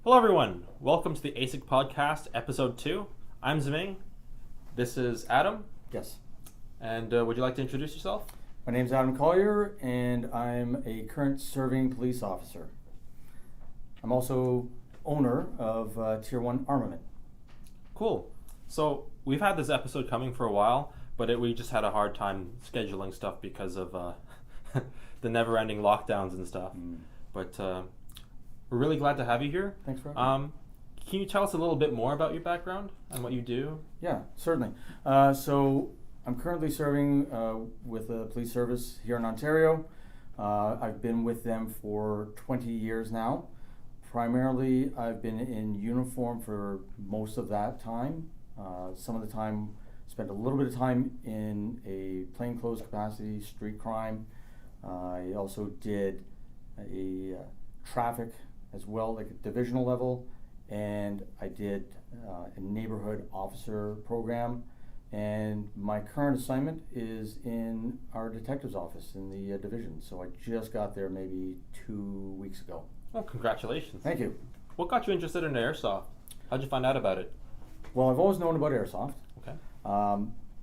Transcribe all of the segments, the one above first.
Hello everyone, welcome to the ASIC podcast, episode 2. I'm Zaming, this is Adam. Yes. And would you like to introduce yourself? My name's Adam Collier, and I'm a current serving police officer. I'm also owner of Tier 1 Armament. Cool. So we've had this episode coming for a while, but we just had a hard time scheduling stuff because of the never-ending lockdowns and stuff. But we're really glad to have you here. Thanks for having me. Can you tell us a little bit more about your background and what you do? Yeah, certainly. So I'm currently serving with the police service here in Ontario. I've been with them for 20 years now. Primarily, I've been in uniform for most of that time. Some of the time, spent a little bit of time in a plainclothes capacity, street crime. I also did a traffic as well, like a divisional level, and I did a neighborhood officer program. And my current assignment is in our detective's office in the division. So I just got there maybe 2 weeks ago. Well, congratulations. Thank you. What got you interested in airsoft? How'd you find out about it? Well, I've always known about airsoft. Okay.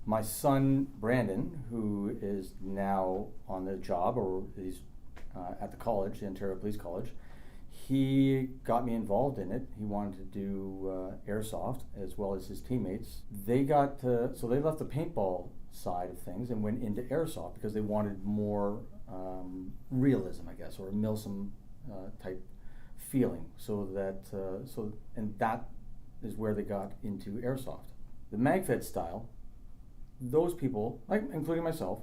My son, Brandon, who is now on the job, or he's at the college, the Ontario Police College, he got me involved in it. He wanted to do airsoft as well as his teammates. They got so they left the paintball side of things and went into airsoft because they wanted more realism, I guess, or a Milsim type feeling. And that is where they got into airsoft. The MagFed style, those people, like including myself,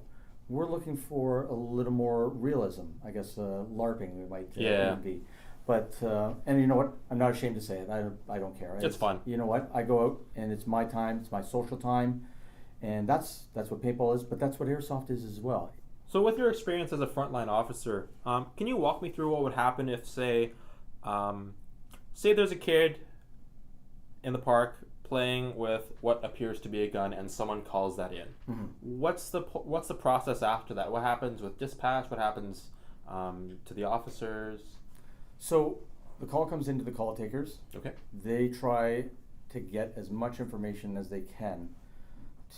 we're looking for a little more realism. I guess LARPing it might be. But, and you know what? I'm not ashamed to say it. I don't care. It's fun. You know what? I go out and it's my time. It's my social time. And that's what paintball is, but that's what airsoft is as well. So with your experience as a frontline officer, can you walk me through what would happen if, say there's a kid in the park playing with what appears to be a gun and someone calls that in? Mm-hmm. What's the process after that? What happens with dispatch? What happens to the officers? So the call comes into the call takers. Okay. They try to get as much information as they can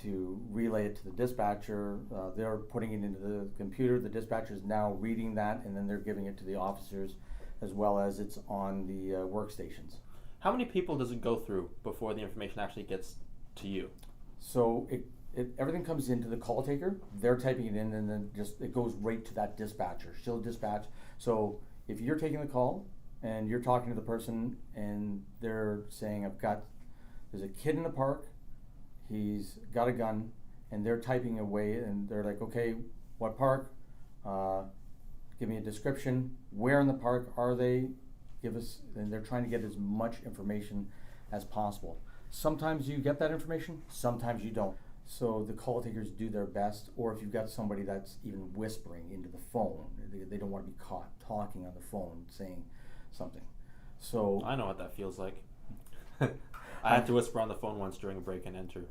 to relay it to the dispatcher. They're putting it into the computer. The dispatcher is now reading that, and then they're giving it to the officers, as well as it's on the workstations. How many people does it go through before the information actually gets to you? So everything comes into the call taker. They're typing it in, and then it goes right to that dispatcher. She'll dispatch. So if you're taking the call and you're talking to the person and they're saying, there's a kid in the park, he's got a gun, and they're typing away, and they're like, okay, what park? Give me a description. Where in the park are they? And they're trying to get as much information as possible. Sometimes you get that information, sometimes you don't. So the call takers do their best, or if you've got somebody that's even whispering into the phone, they don't want to be caught talking on the phone saying something. So I know what that feels like. I had to whisper on the phone once during a break and enter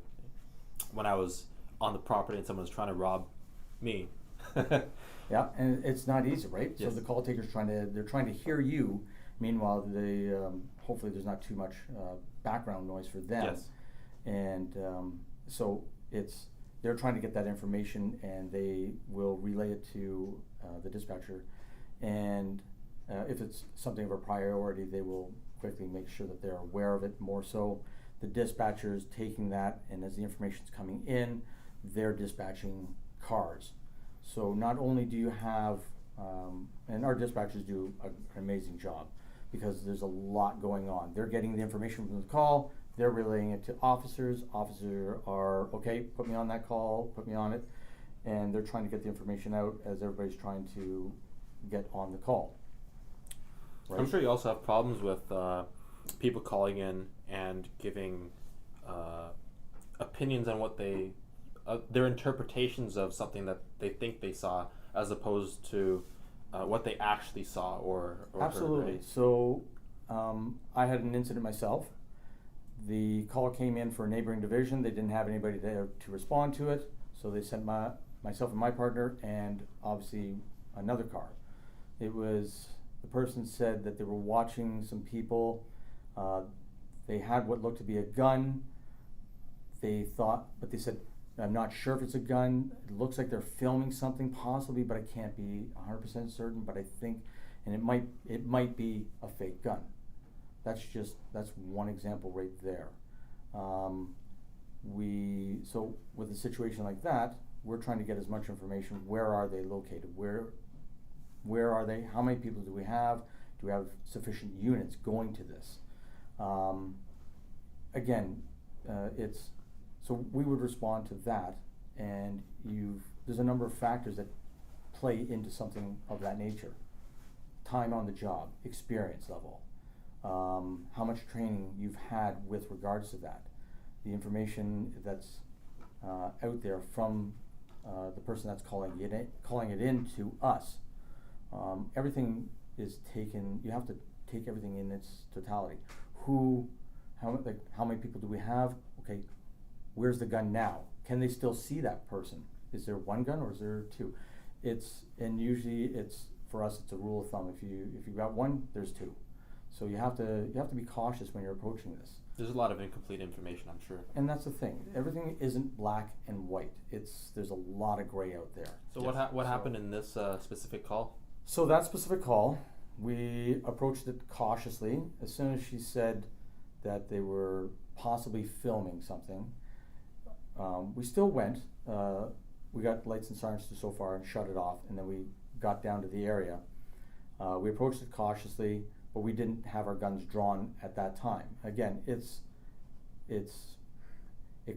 when I was on the property and someone was trying to rob me. Yeah, and it's not easy, right? Yes. So the call takers they're trying to hear you. Meanwhile, they hopefully there's not too much background noise for them. Yes. And so they're trying to get that information, and they will relay it to the dispatcher. And if it's something of a priority, they will quickly make sure that they're aware of it. More so, the dispatcher is taking that, and as the information's coming in, they're dispatching cars. So not only do you have, and our dispatchers do an amazing job because there's a lot going on. They're getting the information from the call, they're relaying it to officers. Officers are, okay, put me on that call, put me on it, and they're trying to get the information out as everybody's trying to get on the call. Right? I'm sure you also have problems with people calling in and giving opinions on what their interpretations of something that they think they saw, as opposed to what they actually saw or Absolutely. heard, right? So I had an incident myself. The call came in for a neighboring division. They didn't have anybody there to respond to it. So they sent myself and my partner, and obviously another car. The person said that they were watching some people. They had what looked to be a gun. But they said, I'm not sure if it's a gun. It looks like they're filming something possibly, but I can't be 100% certain. But I think, and it might be a fake gun. That's one example right there. So with a situation like that, we're trying to get as much information. Where are they located? Where are they? How many people do we have? Do we have sufficient units going to this? So we would respond to that, and there's a number of factors that play into something of that nature. Time on the job, experience level, how much training you've had with regards to that, the information that's out there from the person that's calling it in to us. Everything is taken. You have to take everything in its totality. How many people do we have? Okay, where's the gun now? Can they still see that person? Is there one gun or is there two? Usually for us it's a rule of thumb. If you got one, there's two. So you have to be cautious when you're approaching this. There's a lot of incomplete information, I'm sure. And that's the thing. Everything isn't black and white. There's a lot of gray out there. So what happened in this specific call? So that specific call, we approached it cautiously. As soon as she said that they were possibly filming something, we still went. We got lights and sirens so far and shut it off, and then we got down to the area. We approached it cautiously, but we didn't have our guns drawn at that time. Again, it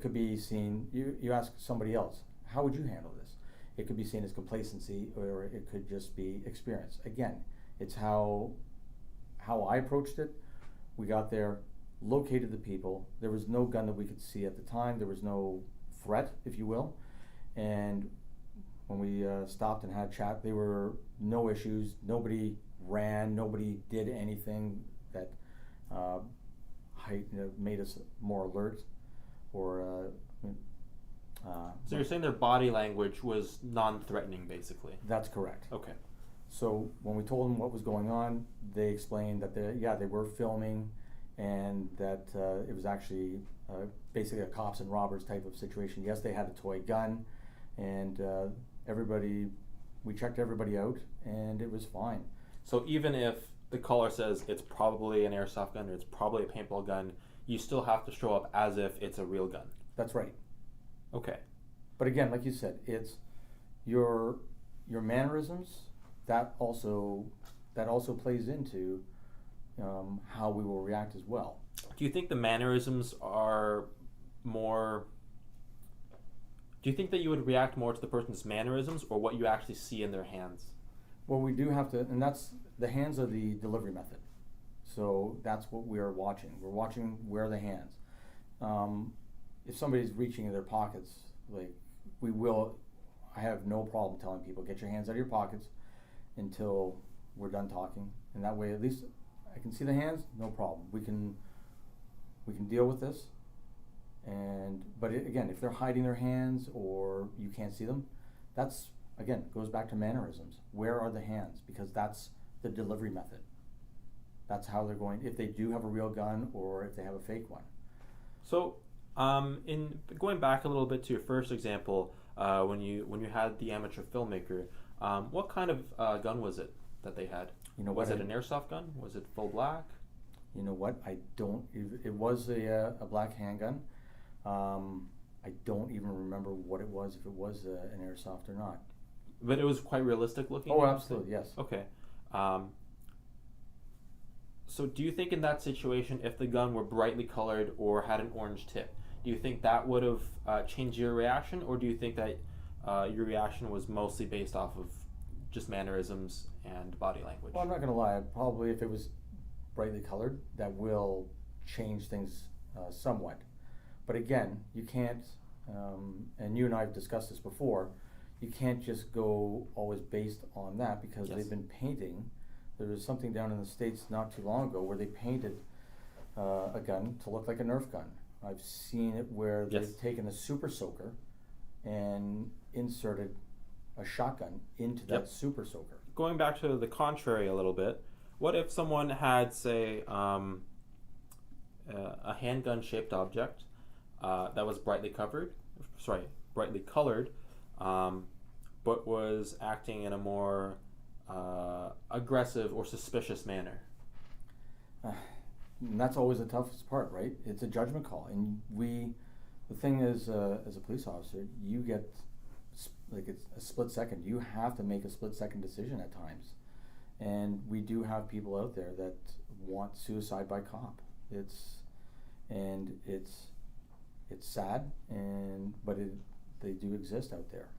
could be seen. You ask somebody else, how would you handle this? It could be seen as complacency, or it could just be experience. Again, it's how I approached it. We got there, located the people. There was no gun that we could see at the time. There was no threat, if you will. And when we stopped and had a chat, there were no issues. Nobody ran. Nobody did anything that made us more alert. So you're saying their body language was non-threatening, basically? That's correct. Okay. So when we told them what was going on, they explained that they were filming, and that it was actually basically a cops and robbers type of situation. Yes, they had a toy gun, and we checked everybody out, and it was fine. So even if the caller says it's probably an airsoft gun or it's probably a paintball gun, you still have to show up as if it's a real gun? That's right. Okay. But again, like you said, it's your mannerisms. That also plays into how we will react as well. Do you think the mannerisms are more? Do you think that you would react more to the person's mannerisms or what you actually see in their hands? Well, we do have to, and that's the hands are the delivery method. So that's what we're watching. We're watching where are the hands. If somebody's reaching in their pockets, I have no problem telling people, get your hands out of your pockets until we're done talking. And that way, at least I can see the hands, no problem. We can deal with this. But again, if they're hiding their hands or you can't see them, that's, again, goes back to mannerisms. Where are the hands? Because that's the delivery method. That's how they're going, if they do have a real gun or if they have a fake one. So, in going back a little bit to your first example, when you had the amateur filmmaker, what kind of gun was it that they had? Was it an airsoft gun? Was it full black? You know what? It was a black handgun. I don't even remember what it was, if it was an airsoft or not. But it was quite realistic looking? Oh, absolutely, yes. Okay. So do you think in that situation, if the gun were brightly colored or had an orange tip, do you think that would have changed your reaction, or do you think that your reaction was mostly based off of just mannerisms and body language? Well, I'm not going to lie. Probably if it was brightly colored, that will change things somewhat. But again, you can't, and you and I have discussed this before, you can't just go always based on that, because they've been painting. There was something down in the States not too long ago where they painted a gun to look like a Nerf gun. I've seen it where they've taken a super soaker and inserted a shotgun into that Yep. super soaker. Going back to the contrary a little bit, what if someone had, say, a handgun-shaped object that was brightly colored, but was acting in a more aggressive or suspicious manner? And that's always the toughest part, right? It's a judgment call, and the thing is, as a police officer, you get it's a split second. You have to make a split second decision at times, and we do have people out there that want suicide by cop. It's sad, but they do exist out there,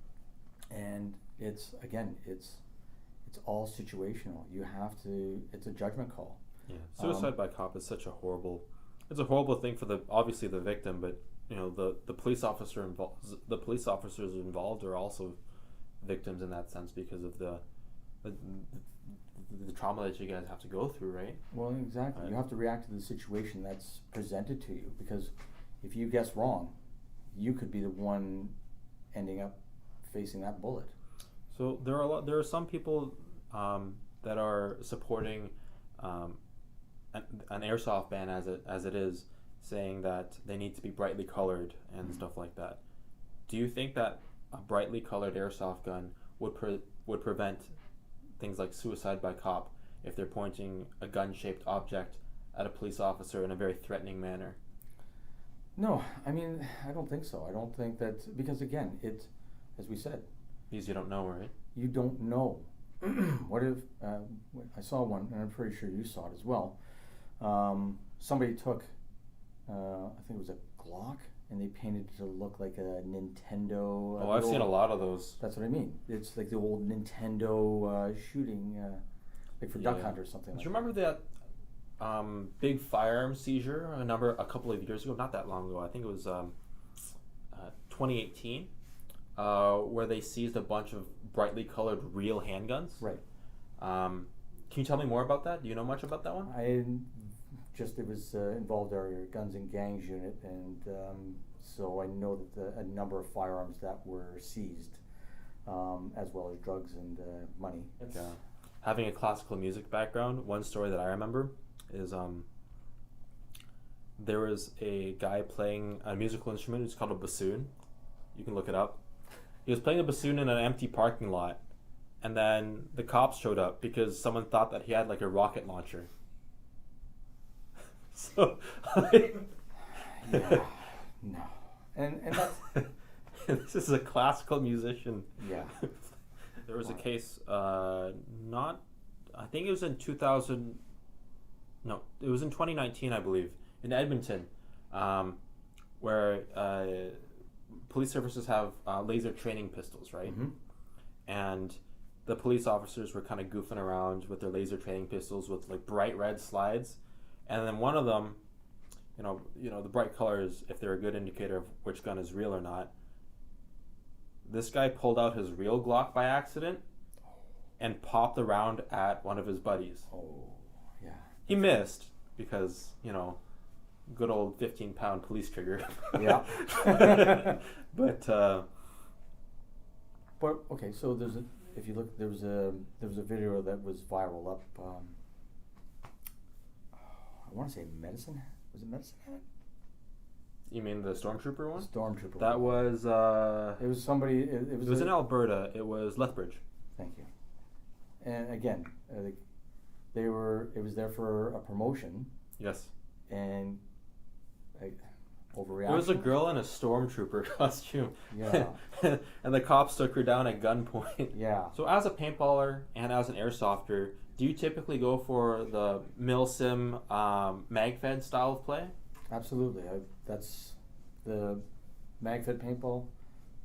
and it's all situational. You have to. It's a judgment call. Yeah, suicide by cop is such a horrible. It's a horrible thing for obviously the victim, but the police officers involved are also victims in that sense because of the trauma that you guys have to go through, right? Well, exactly. Right. You have to react to the situation that's presented to you, because if you guess wrong, you could be the one ending up facing that bullet. So there are some people that are supporting an airsoft ban as it is, saying that they need to be brightly colored and stuff like that. Do you think that a brightly colored airsoft gun would prevent things like suicide by cop if they're pointing a gun-shaped object at a police officer in a very threatening manner? No, I mean, I don't think so. I don't think that, because again, as we said, Because you don't know, right? you don't know. What if, I saw one, and I'm pretty sure you saw it as well. Somebody took, I think it was a Glock, and they painted it to look like a Nintendo. I've seen a lot of those. That's what I mean. It's like the old Nintendo shooting, like for Duck Hunt or something. Do you remember that big firearm seizure a couple of years ago? Not that long ago. I think it was 2018, where they seized a bunch of brightly colored real handguns. Right. Can you tell me more about that? Do you know much about that one? It was involved our Guns and Gangs unit, and so I know that a number of firearms that were seized, as well as drugs and money. Yeah. Having a classical music background, one story that I remember is there was a guy playing a musical instrument. It's called a bassoon. You can look it up. He was playing a bassoon in an empty parking lot, and then the cops showed up because someone thought that he had like a rocket launcher. So, yeah, no, and that's this is a classical musician. Yeah. There was a case, I think it was in 2000. No, it was in 2019, I believe, in Edmonton, where police services have laser training pistols, right? Mm-hmm. And the police officers were kind of goofing around with their laser training pistols with like bright red slides. And then one of them, the bright colors, if they're a good indicator of which gun is real or not, this guy pulled out his real Glock by accident and popped the round at one of his buddies. Oh, yeah. He missed because, good old 15-pound police trigger. Yeah. But okay, so if you look, there was a video that was viral up. I want to say Medicine. Was it Medicine Hat? You mean the Stormtrooper one? Stormtrooper. That was. It was somebody. It was in Alberta. It was Lethbridge. Thank you. And again, it was there for a promotion. Yes. And overreaction. There was a girl in a Stormtrooper costume. Yeah. And the cops took her down at gunpoint. Yeah. So as a paintballer and as an airsofter, do you typically go for the Milsim MagFed style of play? Absolutely. That's the MagFed paintball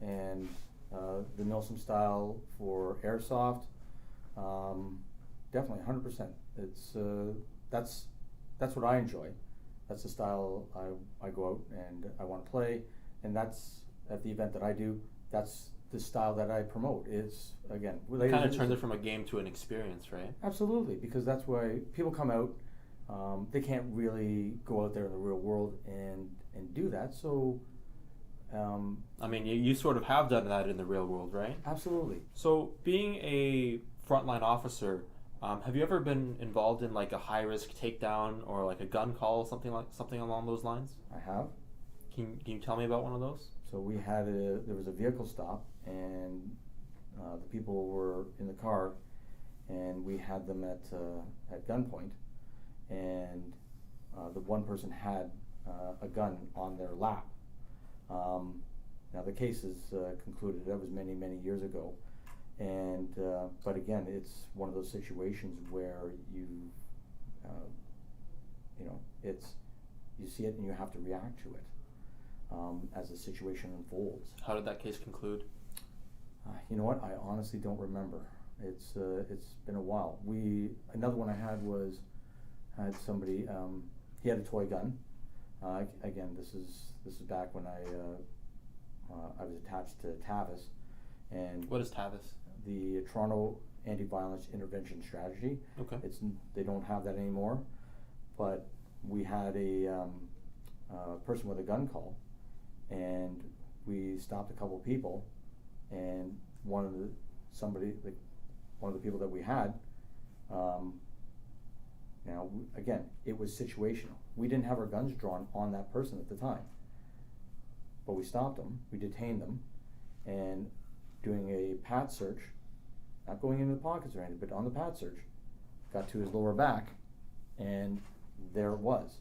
and the Milsim style for airsoft. Definitely, 100%. It's that's what I enjoy. That's the style I go out and I want to play, and that's at the event that I do. That's the style that I promote. It's again, It kind of turns it from a game to an experience, right? Absolutely, because that's why people come out. They can't really go out there in the real world and do that. So I mean, you sort of have done that in the real world, right? Absolutely. So, being a frontline officer, have you ever been involved in like a high risk takedown or like a gun call, something along those lines? I have. Can you tell me about one of those? So there was a vehicle stop, and the people were in the car, and we had them at gunpoint, and the one person had a gun on their lap. Now the case is concluded. That was many, many years ago, and but again, it's one of those situations where you see it and you have to react to it as the situation unfolds. How did that case conclude? You know what? I honestly don't remember. It's been a while. Another one I had somebody. He had a toy gun. Again, this is back when I was attached to TAVIS, and what is TAVIS? The Toronto Anti-Violence Intervention Strategy. Okay. They don't have that anymore, but we had a person with a gun call, and we stopped a couple people, and one of the people that we had. Now, again, it was situational. We didn't have our guns drawn on that person at the time, but we stopped them, we detained them, and doing a pat search, not going into the pockets or anything, but on the pat search, got to his lower back, and there it was.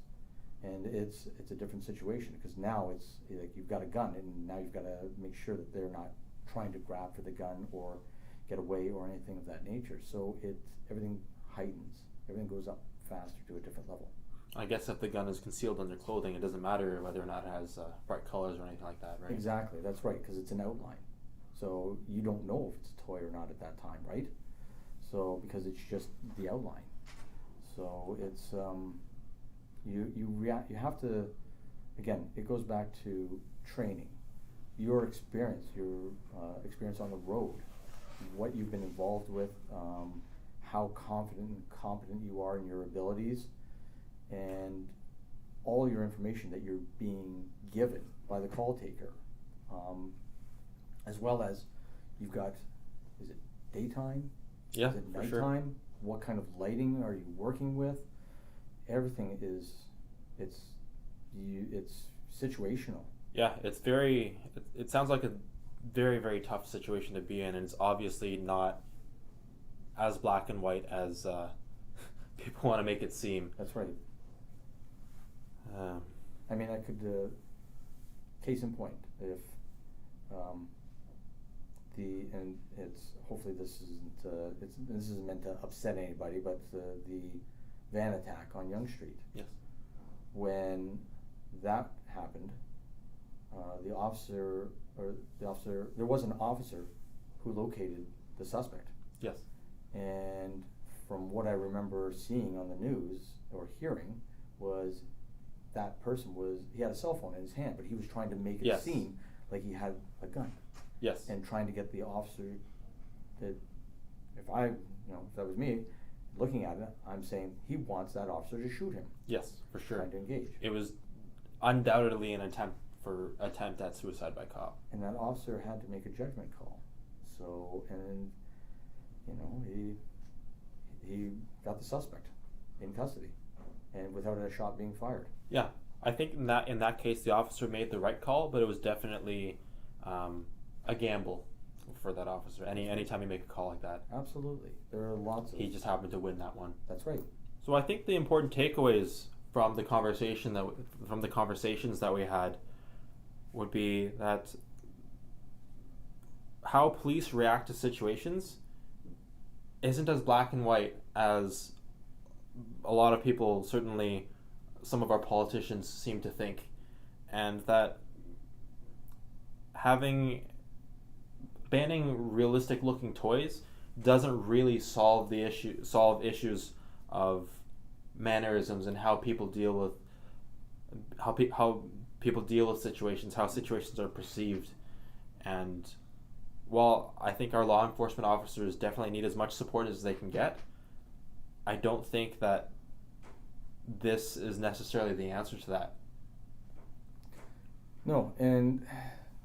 And it's a different situation, because now it's like you've got a gun, and now you've got to make sure that they're not trying to grab for the gun or get away or anything of that nature. So everything heightens, everything goes up faster to a different level. I guess if the gun is concealed under clothing, it doesn't matter whether or not it has bright colors or anything like that, right? Exactly, that's right, because it's an outline. So you don't know if it's a toy or not at that time, right? So because it's just the outline. So it's you have to, again, it goes back to training, your experience on the road, what you've been involved with, how confident and competent you are in your abilities, and all your information that you're being given by the call taker, as well as you've got, is it daytime? Yeah, is it for nighttime? sure. What kind of lighting are you working with? Everything it's situational. Yeah, it sounds like a very, very tough situation to be in, and it's obviously not as black and white as people want to make it seem. That's right. I mean, I could, case in point, if and it's, hopefully this isn't meant to upset anybody, but the van attack on Yonge Street. Yes. When that happened, there was an officer who located the suspect. Yes. And from what I remember seeing on the news or hearing was that person he had a cell phone in his hand, but he was trying to make it seem like he had a gun. Yes. And trying to get the officer that, if that was me looking at it, I'm saying he wants that officer to shoot him. Yes, for sure. Trying to engage. It was undoubtedly an attempt at suicide by cop. And that officer had to make a judgment call. So, and he got the suspect in custody, and without a shot being fired. Yeah, I think in that case the officer made the right call, but it was definitely a gamble for that officer. Anytime you make a call like that. Absolutely, there are lots of. He just happened to win that one. That's right. So I think the important takeaways from the conversations that we had would be that how police react to situations isn't as black and white as a lot of people, certainly some of our politicians, seem to think, and that banning realistic looking toys doesn't really solve issues of mannerisms and how people deal with situations, how situations are perceived. And while I think our law enforcement officers definitely need as much support as they can get, I don't think that this is necessarily the answer to that. No, and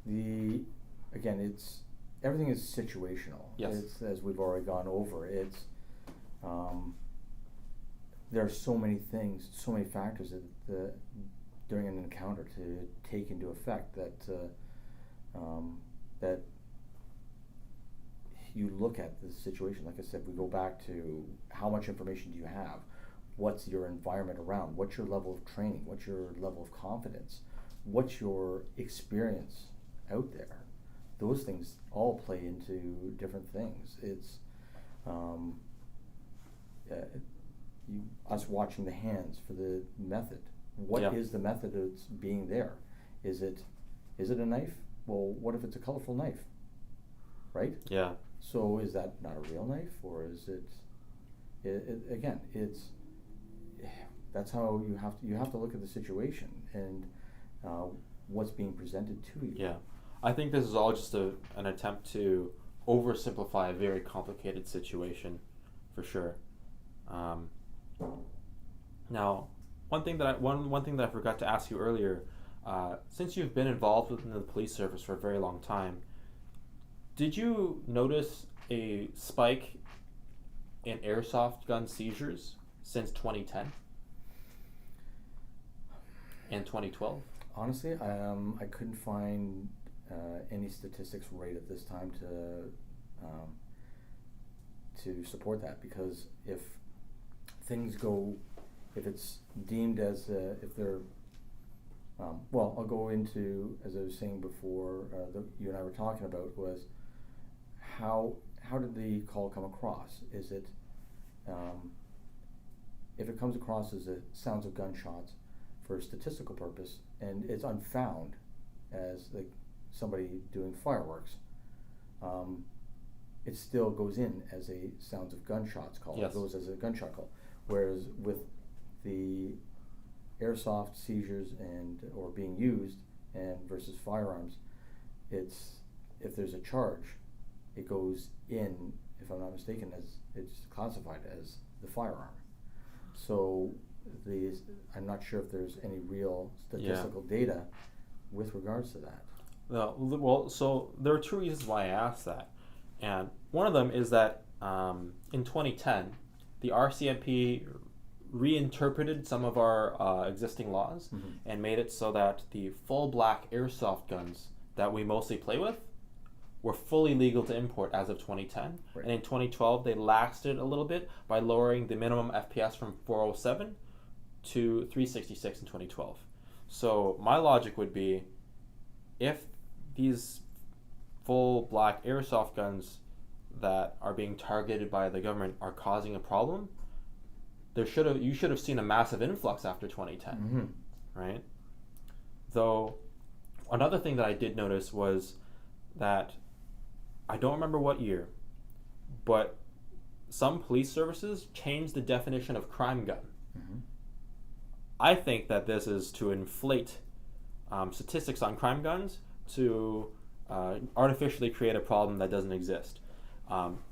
it's everything is situational. Yes. It's, as we've already gone over. It's there are so many things, so many factors that during an encounter to take into effect that that you look at the situation. Like I said, we go back to how much information do you have? What's your environment around? What's your level of training? What's your level of confidence? What's your experience out there? Those things all play into different things. It's us watching the hands for the method. What is the method that's being there? Is it a knife? Well, what if it's a colorful knife? Right? Yeah. So is that not a real knife, or is it again, it's that's how you have to look at the situation and what's being presented to you. Yeah. I think this is all just an attempt to oversimplify a very complicated situation, for sure. Now, one thing that I forgot to ask you earlier, since you've been involved within the police service for a very long time, did you notice a spike in airsoft gun seizures since 2010 and 2012? Honestly, I couldn't find any statistics right at this time to support that, because if it's deemed as if they're well, I'll go into, as I was saying before, you and I were talking about, was how did the call come across? Is it if it comes across as sounds of gunshots for a statistical purpose, and it's unfound as like somebody doing fireworks, it still goes in as a sounds of gunshots call. Yes. It goes as a gunshot call. Whereas with the airsoft seizures or being used and versus firearms, it's if there's a charge, it goes in, if I'm not mistaken, as it's classified as the firearm. So I'm not sure if there's any real statistical data with regards to that. No, well, so there are two reasons why I asked that, and one of them is that in 2010, the RCMP reinterpreted some of our existing laws and made it so that the full black airsoft guns that we mostly play with were fully legal to import as of 2010. Right. And in 2012, they laxed it a little bit by lowering the minimum FPS from 407 to 366 in 2012. So my logic would be, if these full black airsoft guns that are being targeted by the government are causing a problem, you should have seen a massive influx after 2010, right? Though another thing that I did notice was that I don't remember what year, but some police services changed the definition of crime gun. I think that this is to inflate statistics on crime guns to artificially create a problem that doesn't exist.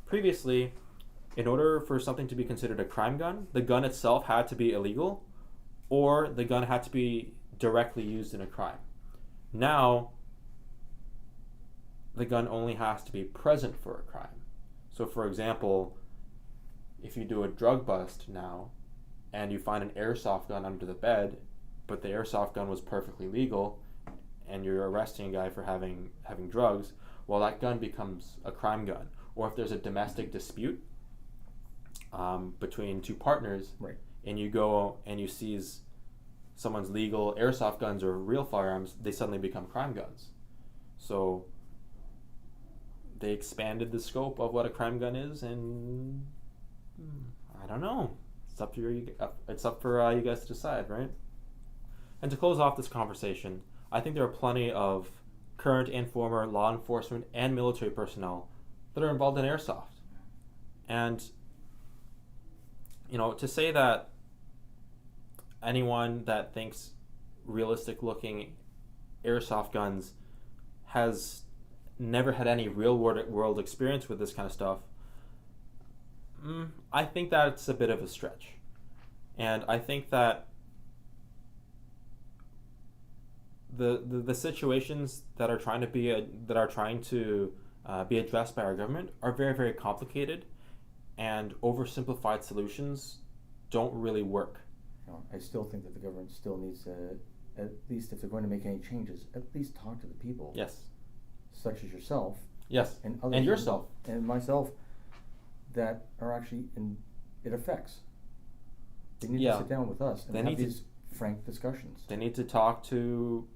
Previously, in order for something to be considered a crime gun, the gun itself had to be illegal, or the gun had to be directly used in a crime. Now, the gun only has to be present for a crime. So, for example, if you do a drug bust now, and you find an airsoft gun under the bed, but the airsoft gun was perfectly legal, and you're arresting a guy for having drugs, well, that gun becomes a crime gun. Or if there's a domestic dispute between two partners, right, and you go and you seize someone's legal airsoft guns or real firearms, they suddenly become crime guns. So they expanded the scope of what a crime gun is, and I don't know. It's up for you guys to decide, right? And to close off this conversation, I think there are plenty of current and former law enforcement and military personnel that are involved in airsoft. And, to say that anyone that thinks realistic looking airsoft guns has never had any real world experience with this kind of stuff, I think that's a bit of a stretch. And I think that the situations that are trying to be be addressed by our government are very, very complicated, and oversimplified solutions don't really work. I still think that the government still needs to, at least if they're going to make any changes, at least talk to the people. Yes. Such as yourself. Yes. And others. And yourself. And myself, that are actually it affects. They need to sit down with us and have these frank discussions. They need to talk to,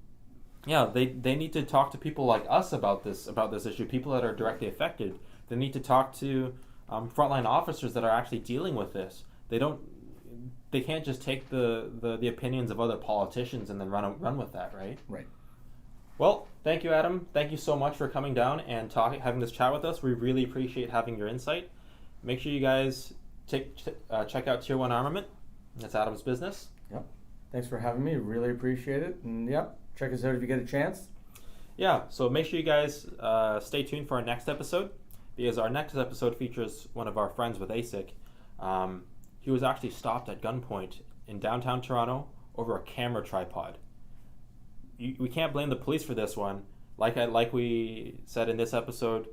they need to talk to people like us about this issue, people that are directly affected. They need to talk to frontline officers that are actually dealing with this. They can't just take the opinions of other politicians and then run with that, right? Right. Well, thank you, Adam. Thank you so much for coming down and having this chat with us. We really appreciate having your insight. Make sure you guys check out Tier 1 Armament. That's Adam's business. Yep. Thanks for having me. Really appreciate it. And check us out if you get a chance. Yeah, so make sure you guys stay tuned for our next episode, because our next episode features one of our friends with ASIC. He was actually stopped at gunpoint in downtown Toronto over a camera tripod. We can't blame the police for this one. Like we said in this episode,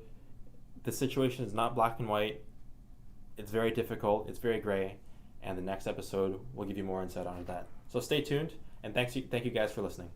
the situation is not black and white. It's very difficult. It's very gray. And the next episode will give you more insight on that. So stay tuned, and thank you guys for listening.